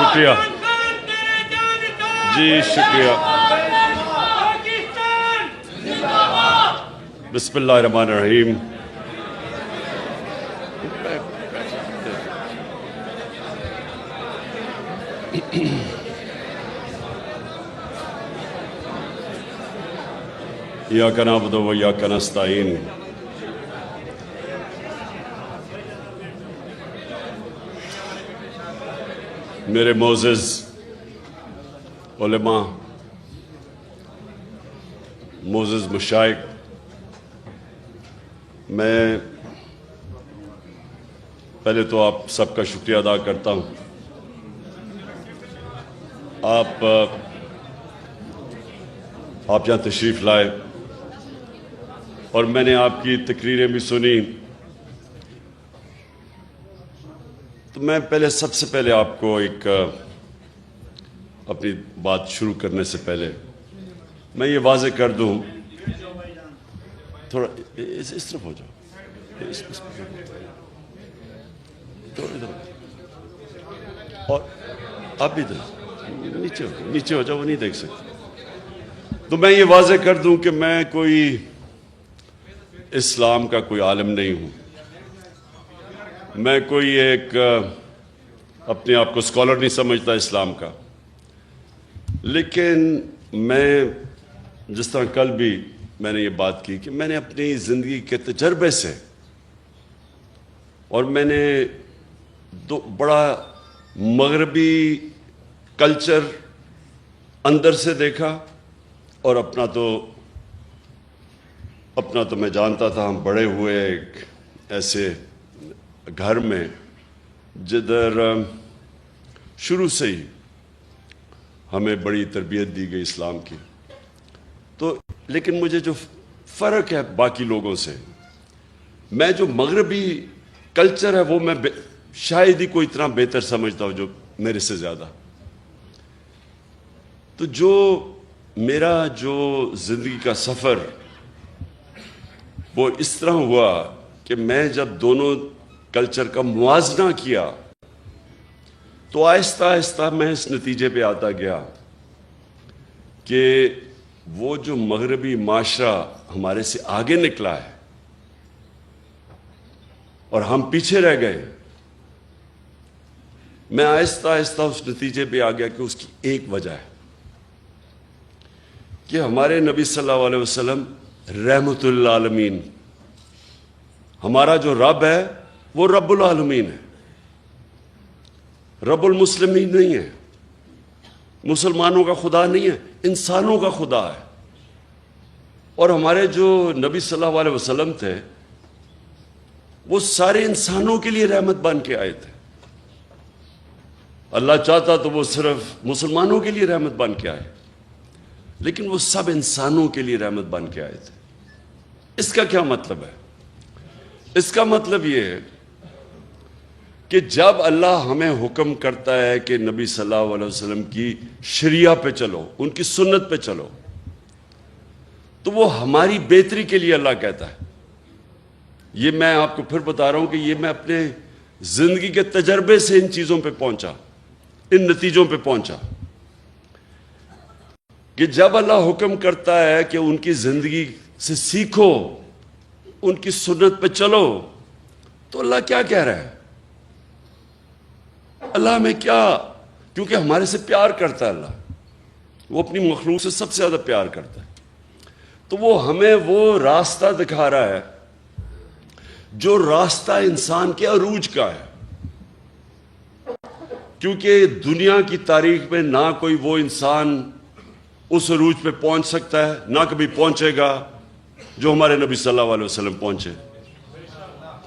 شکریہ جی، شکریہ. بسم اللہ الرحمن الرحیم. ایاک نعبد و ایاک نستعین. میرے معزز علماء، معزز مشائخ، میں پہلے تو آپ سب کا شکریہ ادا کرتا ہوں. آپ یہاں تشریف لائے اور میں نے آپ کی تقریریں بھی سنی. تو میں سب سے پہلے آپ کو اپنی بات شروع کرنے سے پہلے میں یہ واضح کر دوں، تھوڑا اس طرف ہو جاؤ، اور آپ بھی نیچے ہو جاؤ، وہ نہیں دیکھ سکتے. تو میں یہ واضح کر دوں کہ میں کوئی اسلام کا کوئی عالم نہیں ہوں. میں کوئی اپنے آپ کو اسکالر نہیں سمجھتا اسلام کا. لیکن میں جس طرح کل بھی میں نے یہ بات کی کہ میں نے اپنی زندگی کے تجربے سے، اور میں نے بڑا مغربی کلچر اندر سے دیکھا، اور اپنا تو میں جانتا تھا. ہم بڑے ہوئے ایک ایسے گھر میں جدھر شروع سے ہی ہمیں بڑی تربیت دی گئی اسلام کی. تو لیکن مجھے جو فرق ہے باقی لوگوں سے، میں جو مغربی کلچر ہے وہ میں شاید ہی کوئی اتنا بہتر سمجھتا ہوں جو میرے سے زیادہ. تو میرا زندگی کا سفر وہ اس طرح ہوا کہ میں جب دونوں کلچر کا موازنہ کیا تو آہستہ آہستہ میں اس نتیجے پہ آتا گیا کہ وہ جو مغربی معاشرہ ہمارے سے آگے نکلا ہے اور ہم پیچھے رہ گئے، میں آہستہ آہستہ اس نتیجے پہ آ گیا کہ اس کی ایک وجہ ہے کہ ہمارے نبی صلی اللہ علیہ وسلم رحمت للعالمین، ہمارا جو رب ہے وہ رب العالمین ہے، رب المسلمین نہیں ہے، مسلمانوں کا خدا نہیں ہے، انسانوں کا خدا ہے. اور ہمارے جو نبی صلی اللہ علیہ وسلم تھے وہ سارے انسانوں کے لیے رحمت بن کے آئے تھے. اللہ چاہتا تو وہ صرف مسلمانوں کے لیے رحمت بن کے آئے، لیکن وہ سب انسانوں کے لیے رحمت بن کے آئے تھے. اس کا کیا مطلب ہے؟ اس کا مطلب یہ ہے کہ جب اللہ ہمیں حکم کرتا ہے کہ نبی صلی اللہ علیہ وسلم کی شریعہ پہ چلو، ان کی سنت پہ چلو، تو وہ ہماری بہتری کے لیے اللہ کہتا ہے. یہ میں آپ کو پھر بتا رہا ہوں کہ یہ میں اپنے زندگی کے تجربے سے ان چیزوں پہ پہنچا، ان نتیجوں پہ پہنچا کہ جب اللہ حکم کرتا ہے کہ ان کی زندگی سے سیکھو، ان کی سنت پہ چلو، تو اللہ کیا کہہ رہا ہے؟ اللہ ہمیں کیونکہ ہمارے سے پیار کرتا ہے، اللہ وہ اپنی مخلوق سے سب سے زیادہ پیار کرتا ہے، تو وہ ہمیں وہ راستہ دکھا رہا ہے جو راستہ انسان کے عروج کا ہے. کیونکہ دنیا کی تاریخ میں نہ کوئی وہ انسان اس عروج پہ پہنچ سکتا ہے، نہ کبھی پہنچے گا جو ہمارے نبی صلی اللہ علیہ وسلم پہنچے.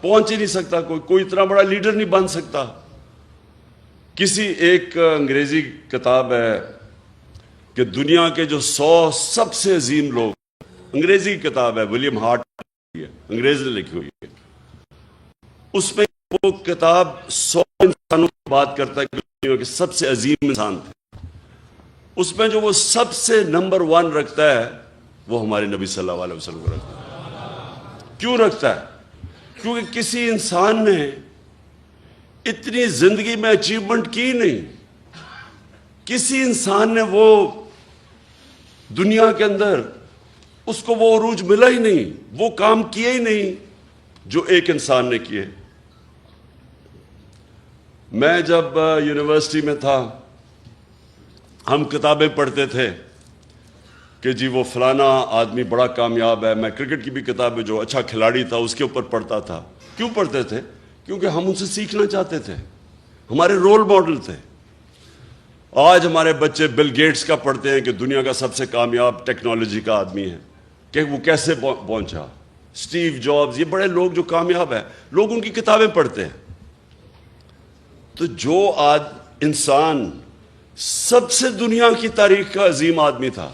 پہنچ ہی نہیں سکتا، کوئی اتنا بڑا لیڈر نہیں بن سکتا. کسی ایک انگریزی کتاب ہے کہ دنیا کے جو 100 سب سے عظیم لوگ، انگریزی کی کتاب ہے، ولیم ہارٹ انگریز نے لکھی ہوئی ہے. اس میں وہ کتاب 100 انسانوں کی بات کرتا ہے کہ دنیا کے سب سے عظیم انسان تھے. اس میں جو وہ سب سے نمبر 1 رکھتا ہے وہ ہمارے نبی صلی اللہ علیہ وسلم کو رکھتا ہے. کیوں رکھتا ہے؟ کیونکہ کسی انسان نے اتنی زندگی میں اچیومنٹ کی نہیں کسی انسان نے وہ دنیا کے اندر اس کو وہ عروج ملا ہی نہیں، وہ کام کیے ہی نہیں جو ایک انسان نے کیے۔ میں جب یونیورسٹی میں تھا ہم کتابیں پڑھتے تھے کہ جی وہ فلانا آدمی بڑا کامیاب ہے۔ میں کرکٹ کی بھی کتابیں، جو اچھا کھلاڑی تھا اس کے اوپر پڑھتا تھا۔ کیوں پڑھتے تھے؟ کیونکہ ہم ان سے سیکھنا چاہتے تھے، ہمارے رول ماڈل تھے۔ آج ہمارے بچے بل گیٹس کا پڑھتے ہیں کہ دنیا کا سب سے کامیاب ٹیکنالوجی کا آدمی ہے، کہ وہ کیسے پہنچا۔ اسٹیو جابز، یہ بڑے لوگ جو کامیاب ہیں، لوگ ان کی کتابیں پڑھتے ہیں۔ تو جو انسان سب سے دنیا کی تاریخ کا عظیم آدمی تھا،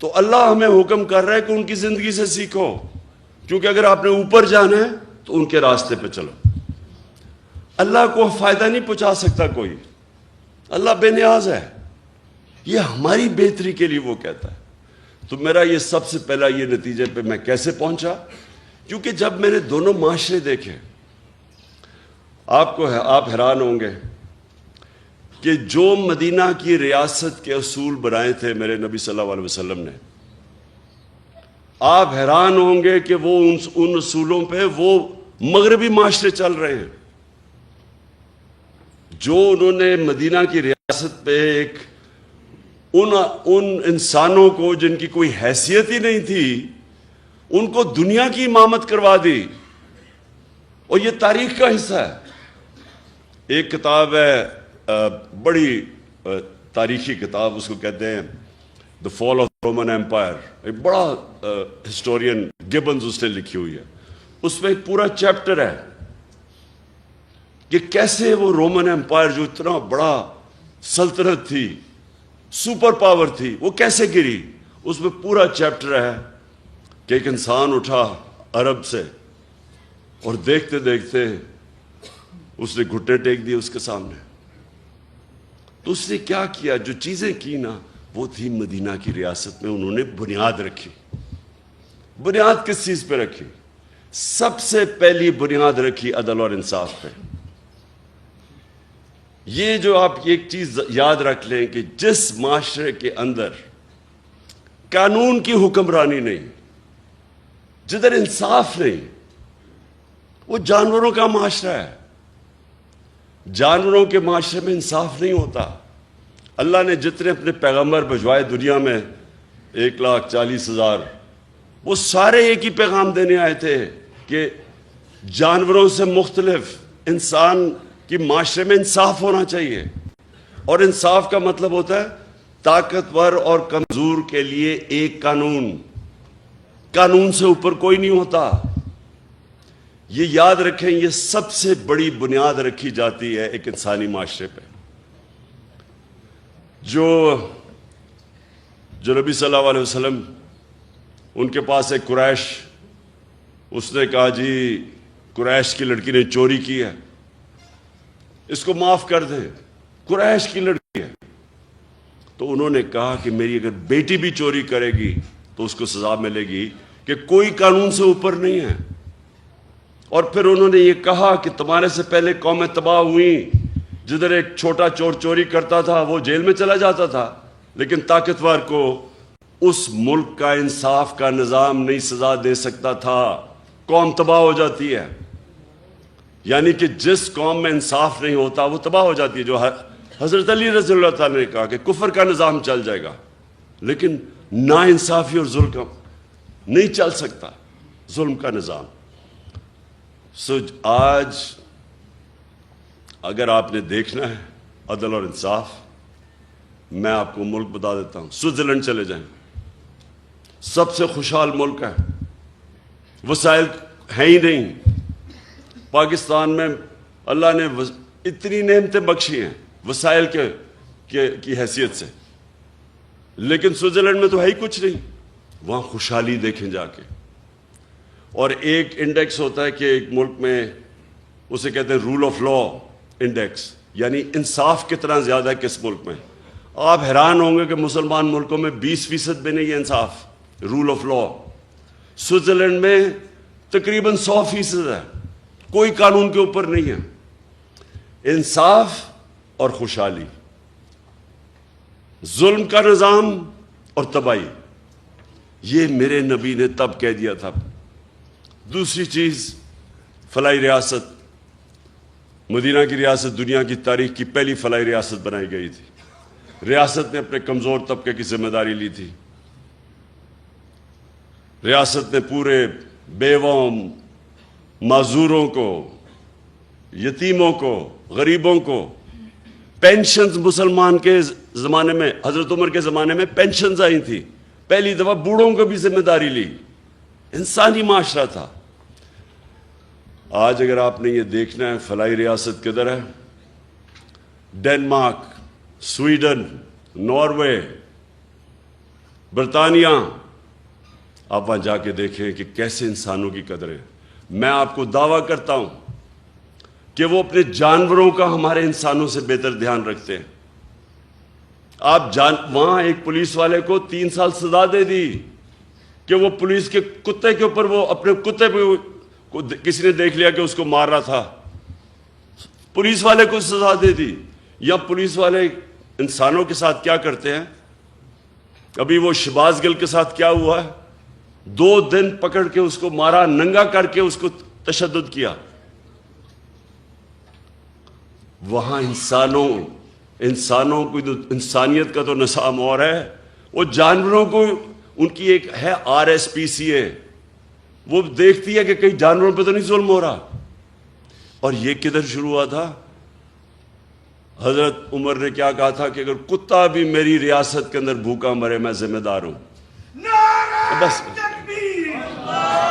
تو اللہ ہمیں حکم کر رہا ہے کہ ان کی زندگی سے سیکھو، کیونکہ اگر آپ نے اوپر جانا ہے تو ان کے راستے پہ چلو۔ اللہ کو فائدہ نہیں پہنچا سکتا کوئی، اللہ بے نیاز ہے، یہ ہماری بہتری کے لیے وہ کہتا ہے۔ تو میرا یہ سب سے پہلا یہ نتیجے پہ میں کیسے پہنچا، کیونکہ جب میں نے دونوں معاشرے دیکھے، آپ حیران ہوں گے کہ جو مدینہ کی ریاست کے اصول بنائے تھے میرے نبی صلی اللہ علیہ وسلم نے، آپ حیران ہوں گے کہ وہ ان اصولوں پہ وہ مغربی معاشرے چل رہے ہیں۔ جو انہوں نے مدینہ کی ریاست پہ ایک ان انسانوں کو جن کی کوئی حیثیت ہی نہیں تھی، ان کو دنیا کی امامت کروا دی، اور یہ تاریخ کا حصہ ہے۔ ایک کتاب ہے، بڑی تاریخی کتاب، اس کو کہتے ہیں دا فال آف رومن ایمپائر، ایک بڑا ہسٹورین گبنز اس نے لکھی ہوئی ہے۔ اس میں ایک پورا چیپٹر ہے کہ کیسے وہ رومن ایمپائر جو اتنا بڑا سلطنت تھی، سپر پاور تھی، وہ کیسے گری۔ اس میں پورا چیپٹر ہے کہ ایک انسان اٹھا عرب سے، اور دیکھتے دیکھتے اس نے گھٹنے ٹیک دیے اس کے سامنے۔ تو اس نے کیا کیا، جو چیزیں کی نا، وہ تھی مدینہ کی ریاست میں انہوں نے بنیاد رکھی۔ بنیاد کس چیز پہ رکھی؟ سب سے پہلی بنیاد رکھی عدل اور انصاف پہ۔ یہ جو آپ ایک چیز یاد رکھ لیں کہ جس معاشرے کے اندر قانون کی حکمرانی نہیں، جدھر انصاف نہیں، وہ جانوروں کا معاشرہ ہے۔ جانوروں کے معاشرے میں انصاف نہیں ہوتا۔ اللہ نے جتنے اپنے پیغمبر بھجوائے دنیا میں 1,40,000، وہ سارے ایک ہی پیغام دینے آئے تھے کہ جانوروں سے مختلف انسان کی معاشرے میں انصاف ہونا چاہیے۔ اور انصاف کا مطلب ہوتا ہے طاقتور اور کمزور کے لیے ایک قانون، قانون سے اوپر کوئی نہیں ہوتا۔ یہ یاد رکھیں، یہ سب سے بڑی بنیاد رکھی جاتی ہے ایک انسانی معاشرے پہ۔ جو نبی صلی اللہ علیہ وسلم، ان کے پاس ایک قریش، اس نے کہا جی قریش کی لڑکی نے چوری کی ہے، اس کو معاف کر دیں، قریش کی لڑکی ہے۔ تو انہوں نے کہا کہ میری اگر بیٹی بھی چوری کرے گی تو اس کو سزا ملے گی، کہ کوئی قانون سے اوپر نہیں ہے۔ اور پھر انہوں نے یہ کہا کہ تمہارے سے پہلے قومیں تباہ ہوئیں، جدھر ایک چھوٹا چور چوری کرتا تھا وہ جیل میں چلا جاتا تھا، لیکن طاقتور کو اس ملک کا انصاف کا نظام نہیں سزا دے سکتا تھا، قوم تباہ ہو جاتی ہے۔ یعنی کہ جس قوم میں انصاف نہیں ہوتا وہ تباہ ہو جاتی ہے۔ جو حضرت علی رضی اللہ تعالیٰ نے کہا کہ کفر کا نظام چل جائے گا، لیکن نا انصافی اور ظلم نہیں چل سکتا، ظلم کا نظام۔ آج اگر آپ نے دیکھنا ہے عدل اور انصاف، میں آپ کو ملک بتا دیتا ہوں، سوئٹزرلینڈ چلے جائیں، سب سے خوشحال ملک ہے، وسائل ہیں ہی نہیں۔ پاکستان میں اللہ نے اتنی نعمتیں بخشی ہیں وسائل کی حیثیت سے، لیکن سوئٹزرلینڈ میں تو ہے ہی کچھ نہیں۔ وہاں خوشحالی دیکھیں جا کے۔ اور ایک انڈیکس ہوتا ہے کہ ایک ملک میں، اسے کہتے ہیں رول آف لا انڈیکس، یعنی انصاف کتنا زیادہ ہے کس ملک میں۔ آپ حیران ہوں گے کہ مسلمان ملکوں میں 20% بھی نہیں ہے انصاف، رول آف لا۔ سوئٹزرلینڈ میں تقریباً 100% ہے، کوئی قانون کے اوپر نہیں ہے۔ انصاف اور خوشحالی، ظلم کا نظام اور تباہی، یہ میرے نبی نے تب کہہ دیا تھا۔ دوسری چیز، فلاحی ریاست، مدینہ کی ریاست دنیا کی تاریخ کی پہلی فلاحی ریاست بنائی گئی تھی۔ ریاست نے اپنے کمزور طبقے کی ذمہ داری لی تھی۔ ریاست نے پورے بیووں، معذوروں کو، یتیموں کو، غریبوں کو پینشنز، مسلمان کے زمانے میں، حضرت عمر کے زمانے میں پینشنز آئی تھی، پہلی دفعہ بوڑھوں کو بھی ذمہ داری لی۔ انسانی معاشرہ تھا۔ آج اگر آپ نے یہ دیکھنا ہے فلاحی ریاست کدھر ہے، ڈنمارک، سویڈن، ناروے، برطانیہ، آپ وہاں جا کے دیکھیں کہ کیسے انسانوں کی قدر ہے۔ میں آپ کو دعویٰ کرتا ہوں کہ وہ اپنے جانوروں کا ہمارے انسانوں سے بہتر دھیان رکھتے ہیں۔ وہاں ایک پولیس والے کو 3 سال سزا دے دی کہ وہ پولیس کے کتے کے اوپر، وہ اپنے کتے پہ کسی نے دیکھ لیا کہ اس کو مار رہا تھا، پولیس والے کو سزا دے دی۔ یا پولیس والے انسانوں کے ساتھ کیا کرتے ہیں؟ ابھی وہ شہباز گل کے ساتھ کیا ہوا ہے؟ 2 دن پکڑ کے اس کو مارا، ننگا کر کے اس کو تشدد کیا۔ وہاں انسانوں کو، انسانیت کا تو نظام اور ہے، وہ جانوروں کو، ان کی ایک ہے RSPCA، وہ دیکھتی ہے کہ کئی جانوروں پہ تو نہیں ظلم ہو رہا۔ اور یہ کدھر شروع ہوا تھا؟ حضرت عمر نے کیا کہا تھا کہ اگر کتا بھی میری ریاست کے اندر بھوکا مرے میں ذمہ دار ہوں۔ بس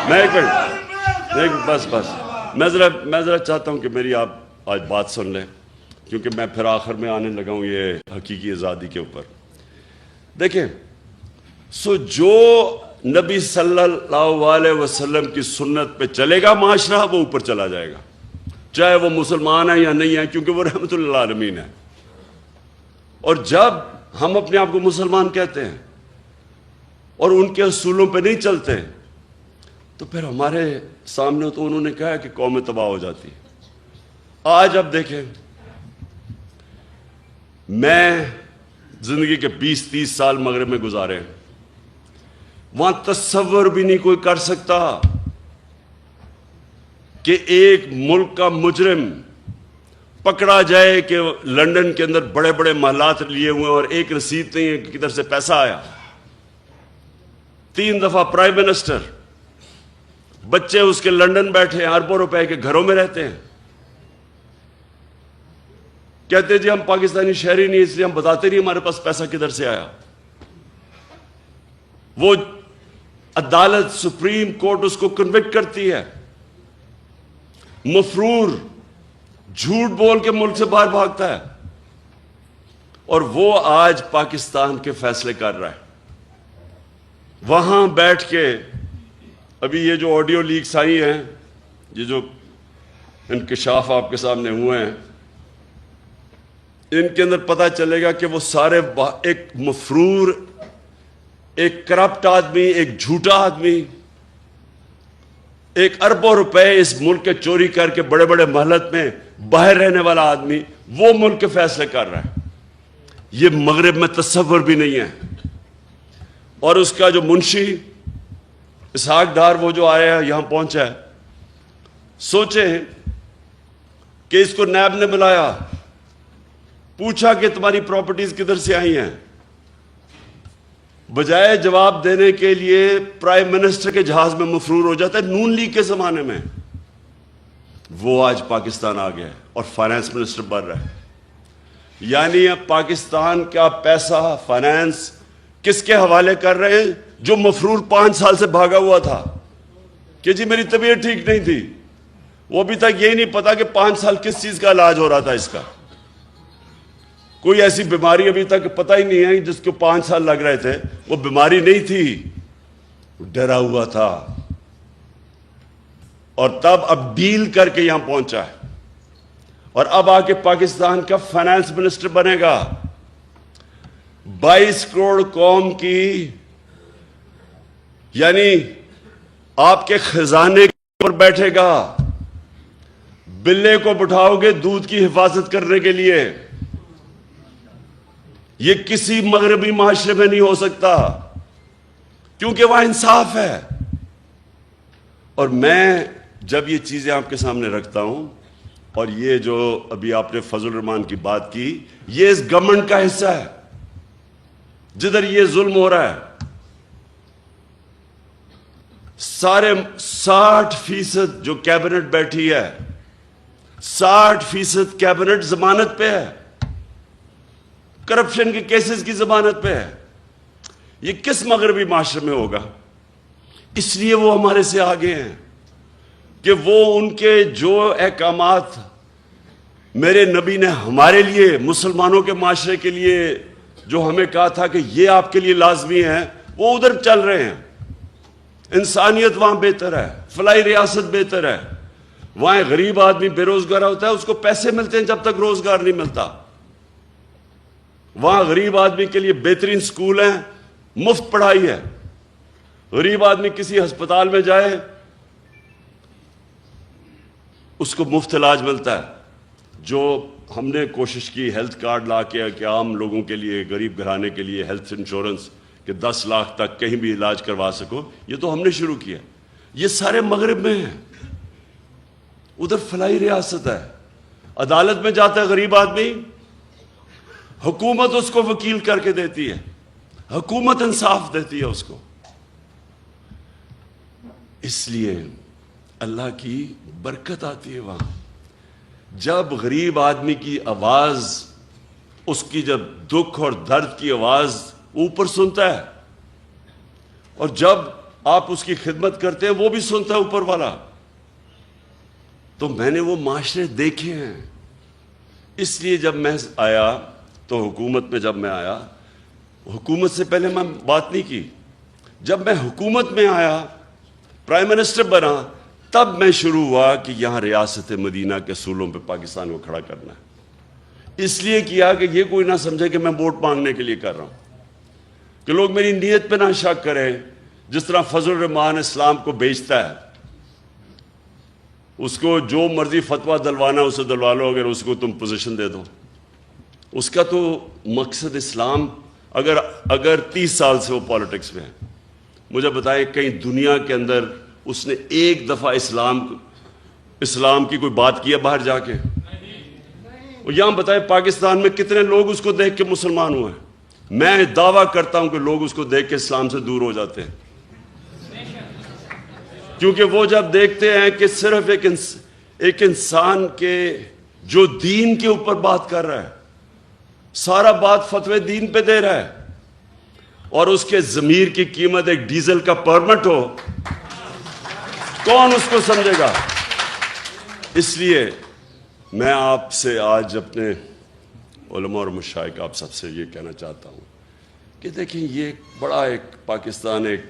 میں ایک منٹ، بس میں ذرا چاہتا ہوں کہ میری آپ آج بات سن لیں، کیونکہ میں پھر آخر میں آنے لگا ہوں یہ حقیقی آزادی کے اوپر۔ دیکھیں، جو نبی صلی اللہ علیہ وسلم کی سنت پہ چلے گا معاشرہ، وہ اوپر چلا جائے گا، چاہے وہ مسلمان ہے یا نہیں ہے، کیونکہ وہ رحمت للعالمین ہے۔ اور جب ہم اپنے آپ کو مسلمان کہتے ہیں اور ان کے اصولوں پہ نہیں چلتے، تو پھر ہمارے سامنے تو انہوں نے کہا ہے کہ قومیں تباہ ہو جاتی۔ آج اب دیکھیں، میں زندگی کے 20-30 سال مغرب میں گزارے، وہاں تصور بھی نہیں کوئی کر سکتا کہ ایک ملک کا مجرم پکڑا جائے کہ لندن کے اندر بڑے بڑے محلات لیے ہوئے اور ایک رسید نہیں ہے کہ کدھر سے پیسہ آیا۔ 3 دفعہ پرائم منسٹر، بچے اس کے لندن بیٹھے ہیں، اربوں روپے کے گھروں میں رہتے ہیں، کہتے جی ہم پاکستانی شہری نہیں، اس لیے ہم بتاتے نہیں ہمارے پاس پیسہ کدھر سے آیا۔ وہ عدالت، سپریم کورٹ اس کو کنوکٹ کرتی ہے، مفرور جھوٹ بول کے ملک سے باہر بھاگتا ہے، اور وہ آج پاکستان کے فیصلے کر رہا ہے۔ وہاں بیٹھ کے ابھی یہ جو آڈیو لیکس آئی ہیں، یہ جو انکشاف آپ کے سامنے ہوئے ہیں، ان کے اندر پتہ چلے گا کہ وہ سارے ایک مفرور، ایک کرپٹ آدمی، ایک جھوٹا آدمی، ایک اربوں روپے اس ملک کے چوری کر کے بڑے بڑے محلت میں باہر رہنے والا آدمی، وہ ملک کے فیصلے کر رہا ہے۔ یہ مغرب میں تصور بھی نہیں ہے۔ اور اس کا جو منشی اسحاق ڈار، وہ جو آیا ہے، یہاں پہنچا ہے، سوچیں کہ اس کو نیب نے بلایا، پوچھا کہ تمہاری پراپرٹیز کدھر سے آئی ہیں، بجائے جواب دینے کے لیے پرائم منسٹر کے جہاز میں مفرور ہو جاتا ہے۔ نون لیگ کے زمانے میں وہ آج پاکستان آ گیا ہے اور فائنانس منسٹر بن رہا ہے۔ یعنی اب پاکستان کا پیسہ، فائنانس کس کے حوالے کر رہے ہیں؟ جو مفرور 5 سال سے بھاگا ہوا تھا کہ جی میری طبیعت ٹھیک نہیں تھی، وہ ابھی تک یہی نہیں پتا کہ 5 سال کس چیز کا علاج ہو رہا تھا، اس کا کوئی ایسی بیماری ابھی تک پتہ ہی نہیں ہے جس کو 5 سال لگ رہے تھے، وہ بیماری نہیں تھی، ڈرا ہوا تھا، اور تب اب ڈیل کر کے یہاں پہنچا ہے، اور اب آ کے پاکستان کا فائنانس منسٹر بنے گا۔ 22 کروڑ قوم کی، یعنی آپ کے خزانے پر بیٹھے گا، بلے کو بٹھاؤ گے دودھ کی حفاظت کرنے کے لیے، یہ کسی مغربی معاشرے میں نہیں ہو سکتا، کیونکہ وہاں انصاف ہے۔ اور میں جب یہ چیزیں آپ کے سامنے رکھتا ہوں، اور یہ جو ابھی آپ نے فضل الرحمان کی بات کی، یہ اس گورنمنٹ کا حصہ ہے جدھر یہ ظلم ہو رہا ہے۔ سارے 60% جو کیبنٹ بیٹھی ہے، 60% کیبنٹ ضمانت پہ ہے، کرپشن کے کیسز کی ضمانت پہ ہے۔ یہ کس مغربی معاشرے میں ہوگا؟ اس لیے وہ ہمارے سے آگے ہیں کہ وہ ان کے جو احکامات میرے نبی نے ہمارے لیے، مسلمانوں کے معاشرے کے لیے جو ہمیں کہا تھا کہ یہ آپ کے لیے لازمی ہے، وہ ادھر چل رہے ہیں۔ انسانیت وہاں بہتر ہے، فلاحی ریاست بہتر ہے۔ وہاں غریب آدمی بے روزگار ہوتا ہے، اس کو پیسے ملتے ہیں جب تک روزگار نہیں ملتا۔ وہاں غریب آدمی کے لیے بہترین سکول ہیں، مفت پڑھائی ہے۔ غریب آدمی کسی ہسپتال میں جائے، اس کو مفت علاج ملتا ہے۔ جو ہم نے کوشش کی ہیلتھ کارڈ لا کے کہ عام لوگوں کے لیے، غریب گھرانے کے لیے ہیلتھ انشورنس کہ 10 لاکھ تک کہیں بھی علاج کروا سکو، یہ تو ہم نے شروع کیا۔ یہ سارے مغرب میں ہیں۔ ادھر فلاحی ریاست ہے، عدالت میں جاتا ہے غریب آدمی، حکومت اس کو وکیل کر کے دیتی ہے، حکومت انصاف دیتی ہے اس کو۔ اس لیے اللہ کی برکت آتی ہے وہاں۔ جب غریب آدمی کی آواز، اس کی جب دکھ اور درد کی آواز اوپر سنتا ہے، اور جب آپ اس کی خدمت کرتے ہیں وہ بھی سنتا ہے اوپر والا۔ تو میں نے وہ معاشرے دیکھے ہیں۔ اس لیے جب میں آیا تو حکومت میں جب میں آیا، حکومت سے پہلے میں بات نہیں کی۔ جب میں حکومت میں آیا، پرائم منسٹر بنا، تب میں شروع ہوا کہ یہاں ریاست مدینہ کے اصولوں پہ پاکستان کو کھڑا کرنا ہے۔ اس لیے کیا کہ یہ کوئی نہ سمجھے کہ میں ووٹ مانگنے کے لیے کر رہا ہوں، کہ لوگ میری نیت پہ نہ شک کریں۔ جس طرح فضل الرحمان اسلام کو بیچتا ہے، اس کو جو مرضی فتویٰ دلوانا اسے دلوا لو، اگر اس کو تم پوزیشن دے دو۔ اس کا تو مقصد اسلام، اگر 30 سال سے وہ پالیٹکس میں ہے، مجھے بتائیں کہیں دنیا کے اندر اس نے ایک دفعہ اسلام کی کوئی بات کی ہے باہر جا کے؟ اور یہاں بتائیں پاکستان میں کتنے لوگ اس کو دیکھ کے مسلمان ہوئے ہیں؟ میں دعویٰ کرتا ہوں کہ لوگ اس کو دیکھ کے اسلام سے دور ہو جاتے ہیں، کیونکہ وہ جب دیکھتے ہیں کہ صرف ایک انسان کے جو دین کے اوپر بات کر رہا ہے، سارا بات فتوے دین پہ دے رہا ہے، اور اس کے ضمیر کی قیمت ایک ڈیزل کا پرمٹ ہو، کون اس کو سمجھے گا؟ اس لیے میں آپ سے آج اپنے علماء اور مشائخ آپ سب سے یہ کہنا چاہتا ہوں کہ دیکھیں، یہ بڑا پاکستان ایک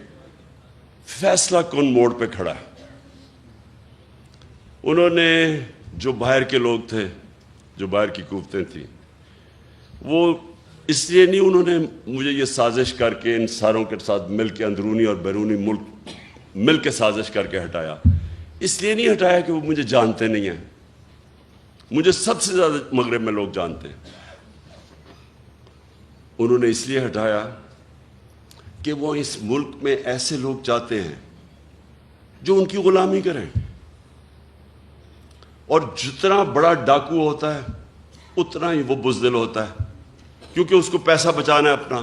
فیصلہ کن موڑ پہ کھڑا ہے۔ انہوں نے جو باہر کے لوگ تھے، جو باہر کی قوتیں تھیں، وہ اس لیے نہیں انہوں نے مجھے یہ سازش کر کے ان ساروں کے ساتھ مل کے اندرونی اور بیرونی ملک مل کے سازش کر کے ہٹایا۔ اس لیے نہیں ہٹایا کہ وہ مجھے جانتے نہیں ہیں۔ مجھے سب سے زیادہ مغرب میں لوگ جانتے ہیں۔ انہوں نے اس لیے ہٹایا کہ وہ اس ملک میں ایسے لوگ چاہتے ہیں جو ان کی غلامی کریں، اور جتنا بڑا ڈاکو ہوتا ہے اتنا ہی وہ بزدل ہوتا ہے، کیونکہ اس کو پیسہ بچانا ہے اپنا۔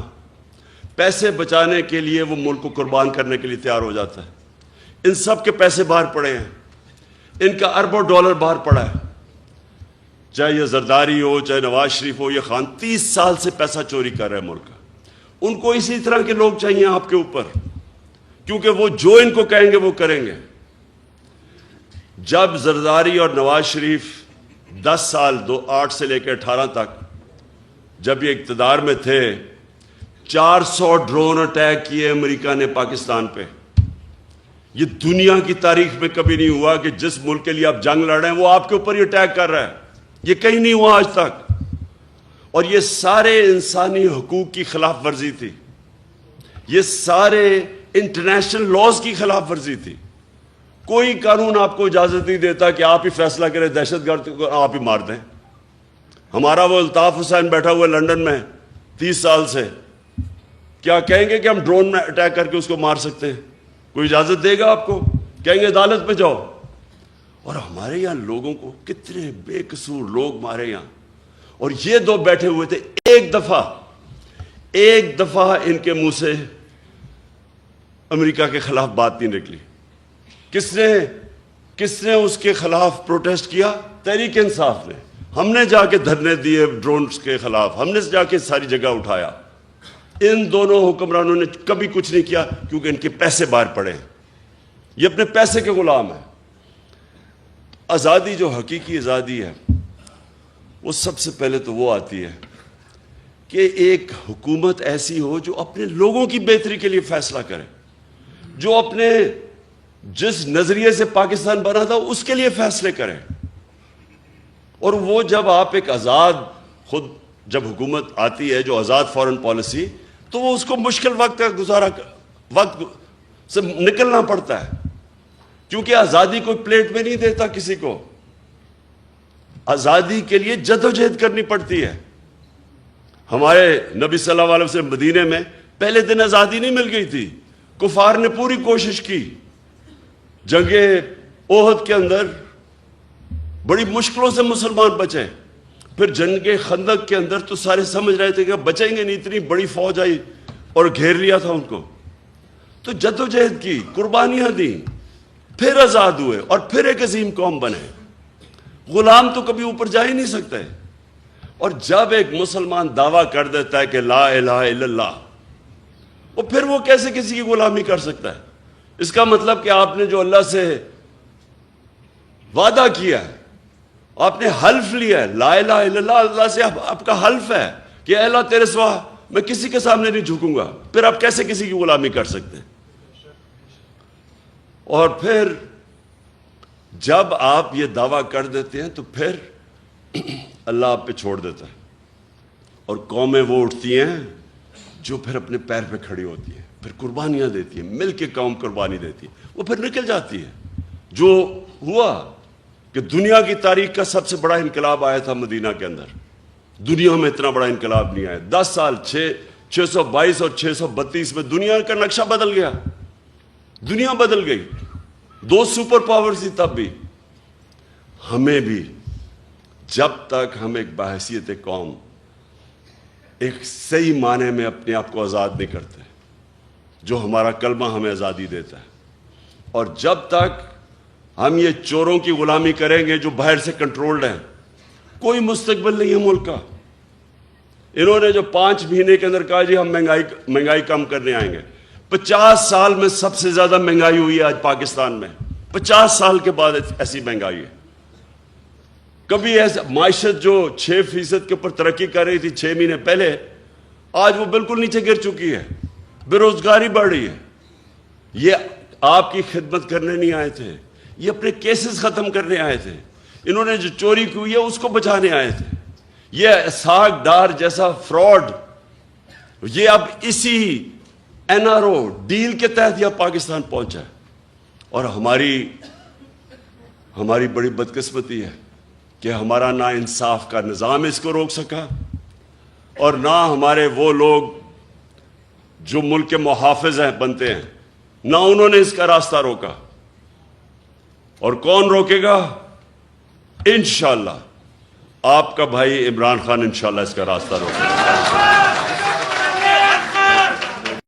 پیسے بچانے کے لیے وہ ملک کو قربان کرنے کے لیے تیار ہو جاتا ہے۔ ان سب کے پیسے باہر پڑے ہیں، ان کا اربوں ڈالر باہر پڑا ہے، چاہے یہ زرداری ہو، چاہے نواز شریف ہو، یہ خان 30 سال سے پیسہ چوری کر رہے ہیں ملک کا۔ ان کو اسی طرح کے لوگ چاہیے آپ کے اوپر، کیونکہ وہ جو ان کو کہیں گے وہ کریں گے۔ جب زرداری اور نواز شریف 10 سال 8 سے لے کے 18 تک جب یہ اقتدار میں تھے، 400 ڈرون اٹیک کیے امریکہ نے پاکستان پہ۔ یہ دنیا کی تاریخ میں کبھی نہیں ہوا کہ جس ملک کے لیے آپ جنگ لڑ رہے ہیں وہ آپ کے اوپر ہی اٹیک کر رہا ہے۔ یہ کہیں نہیں ہوا آج تک، اور یہ سارے انسانی حقوق کی خلاف ورزی تھی، یہ سارے انٹرنیشنل لاز کی خلاف ورزی تھی۔ کوئی قانون آپ کو اجازت نہیں دیتا کہ آپ ہی فیصلہ کریں دہشت گرد کو آپ ہی مار دیں۔ ہمارا وہ الطاف حسین بیٹھا ہوا لنڈن میں، 30 سال سے. کیا کہیں گے کہ ہم ڈرون میں اٹیک کر کے اس کو مار سکتے ہیں؟ کوئی اجازت دے گا آپ کو؟ کہیں گے عدالت پہ جاؤ. اور ہمارے یہاں لوگوں کو کتنے بے قصور لوگ مارے یہاں. اور یہ دو بیٹھے ہوئے تھے, ایک دفعہ ان کے منہ سے امریکہ کے خلاف بات نہیں نکلی. کس نے اس کے خلاف پروٹیسٹ کیا؟ تحریک انصاف نے. ہم نے جا کے دھرنے دیے ڈرونز کے خلاف, ہم نے جا کے ساری جگہ اٹھایا. ان دونوں حکمرانوں نے کبھی کچھ نہیں کیا, کیونکہ ان کے پیسے باہر پڑے ہیں, یہ اپنے پیسے کے غلام ہیں. آزادی جو حقیقی آزادی ہے وہ سب سے پہلے تو وہ آتی ہے کہ ایک حکومت ایسی ہو جو اپنے لوگوں کی بہتری کے لیے فیصلہ کرے, جو اپنے جس نظریے سے پاکستان بنا تھا اس کے لیے فیصلے کرے. اور وہ جب آپ ایک آزاد, خود جب حکومت آتی ہے جو آزاد فارن پالیسی, تو وہ اس کو مشکل وقت سے نکلنا پڑتا ہے, کیونکہ آزادی کوئی پلیٹ میں نہیں دیتا کسی کو. آزادی کے لیے جدوجہد کرنی پڑتی ہے. ہمارے نبی صلی اللہ علیہ وسلم مدینے میں پہلے دن آزادی نہیں مل گئی تھی. کفار نے پوری کوشش کی. جنگ احد کے اندر بڑی مشکلوں سے مسلمان بچے. پھر جنگ خندق کے اندر تو سارے سمجھ رہے تھے کہ بچیں گے نہیں, اتنی بڑی فوج آئی اور گھیر لیا تھا ان کو. تو جدوجہد کی, قربانیاں دیں, پھر آزاد ہوئے اور پھر ایک عظیم قوم بنے. غلام تو کبھی اوپر جا ہی نہیں سکتے. اور جب ایک مسلمان دعویٰ کر دیتا ہے کہ لا الہ الا اللہ, اور پھر وہ کیسے کسی کی غلامی کر سکتا ہے؟ اس کا مطلب کہ آپ نے جو اللہ سے وعدہ کیا ہے, آپ نے حلف لیا ہے, لا الہ الا اللہ, اللہ سے آپ کا حلف ہے کہ اے اللہ تیرے سوا میں کسی کے سامنے نہیں جھکوں گا, پھر آپ کیسے کسی کی غلامی کر سکتے ہیں؟ اور پھر جب آپ یہ دعویٰ کر دیتے ہیں تو پھر اللہ آپ پہ چھوڑ دیتا ہے, اور قومیں وہ اٹھتی ہیں جو پھر اپنے پیر پہ کھڑی ہوتی ہیں, پھر قربانیاں دیتی ہیں, مل کے قوم قربانی دیتی ہے, وہ پھر نکل جاتی ہے. جو ہوا کہ دنیا کی تاریخ کا سب سے بڑا انقلاب آیا تھا مدینہ کے اندر. دنیا میں اتنا بڑا انقلاب نہیں آیا. 10 سال 622 اور 632 میں دنیا کا نقشہ بدل گیا, دنیا بدل گئی. 2 سپر پاورز تھی تب بھی. ہمیں بھی جب تک ہم ایک بحیثیت قوم ایک صحیح معنی میں اپنے آپ کو آزاد نہیں کرتے, جو ہمارا کلمہ ہمیں آزادی دیتا ہے, اور جب تک ہم یہ چوروں کی غلامی کریں گے جو باہر سے کنٹرولڈ ہیں, کوئی مستقبل نہیں ہے ملک کا. انہوں نے جو 5 مہینے کے اندر کہا جی ہم مہنگائی کم کرنے آئیں گے. 50 سال میں سب سے زیادہ مہنگائی ہوئی ہے آج پاکستان میں. 50 سال کے بعد ایسی مہنگائی ہے. کبھی ایسا معیشت جو 6% کے اوپر ترقی کر رہی تھی 6 مہینے پہلے, آج وہ بالکل نیچے گر چکی ہے. بے روزگاری بڑھ رہی ہے. یہ آپ کی خدمت کرنے نہیں آئے تھے, یہ اپنے کیسز ختم کرنے آئے تھے. انہوں نے جو چوری کی ہوئی ہے اس کو بچانے آئے تھے. یہ اسحاق ڈار جیسا فراڈ, یہ اب اسی NRO ڈیل کے تحت یہ پاکستان پہنچا ہے. اور ہماری بڑی بدقسمتی ہے کہ ہمارا نا انصاف کا نظام اس کو روک سکا, اور نہ ہمارے وہ لوگ جو ملک کے محافظ ہیں بنتے ہیں, نہ انہوں نے اس کا راستہ روکا. اور کون روکے گا؟ انشاءاللہ آپ کا بھائی عمران خان انشاءاللہ اس کا راستہ روکے گا.